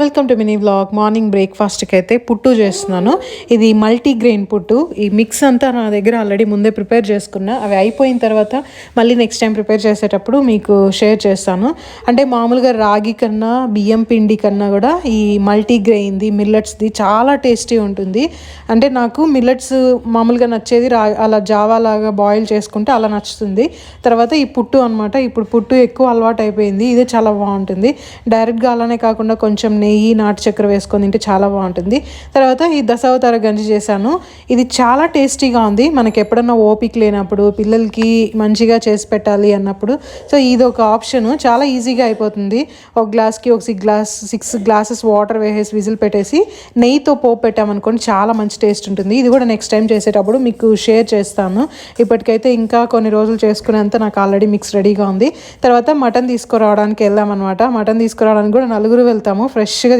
Welcome to mini vlog. Morning బ్రేక్ఫాస్ట్కి అయితే పుట్టు చేస్తున్నాను. ఇది మల్టీగ్రెయిన్ పుట్టు. ఈ మిక్స్ అంతా నా దగ్గర ఆల్రెడీ ముందే ప్రిపేర్ చేసుకున్నా. అవి అయిపోయిన తర్వాత మళ్ళీ నెక్స్ట్ టైం ప్రిపేర్ చేసేటప్పుడు మీకు షేర్ చేస్తాను. అంటే మామూలుగా రాగి కన్నా బియ్యం పిండి కన్నా కూడా ఈ మల్టీగ్రెయిన్ది మిల్లెట్స్ది చాలా టేస్టీ ఉంటుంది. అంటే నాకు మిల్లెట్స్ మామూలుగా నచ్చేది అలా జావా లాగా బాయిల్ చేసుకుంటే అలా నచ్చుతుంది. తర్వాత ఈ పుట్టు అనమాట. ఇప్పుడు పుట్టు ఎక్కువ అలవాటు అయిపోయింది. ఇదే చాలా బాగుంటుంది. డైరెక్ట్గా అలానే కాకుండా కొంచెం నెయ్యి నాటు చక్కెర వేసుకొని తింటే చాలా బాగుంటుంది. తర్వాత ఈ దశావతార గంజి చేశాను. ఇది చాలా టేస్టీగా ఉంది. మనకి ఎప్పుడన్నా ఓపిక లేనప్పుడు పిల్లలకి మంచిగా చేసి పెట్టాలి అన్నప్పుడు సో ఇది ఒక ఆప్షన్. చాలా ఈజీగా అయిపోతుంది. ఒక గ్లాస్కి ఒక 6 గ్లాసెస్ వాటర్ వేసేసి విజిల్ పెట్టేసి నెయ్యితో పోపు పెట్టామనుకోండి చాలా మంచి టేస్ట్ ఉంటుంది. ఇది కూడా నెక్స్ట్ టైం చేసేటప్పుడు మీకు షేర్ చేస్తాను. ఇప్పటికైతే ఇంకా కొన్ని రోజులు చేసుకునేంత నాకు ఆల్రెడీ మిక్స్ రెడీగా ఉంది. తర్వాత మటన్ తీసుకురావడానికి వెళ్ళామన్నమాట. మటన్ తీసుకురావడానికి కూడా నలుగురు వెళ్తాము. ఫ్రెష్గా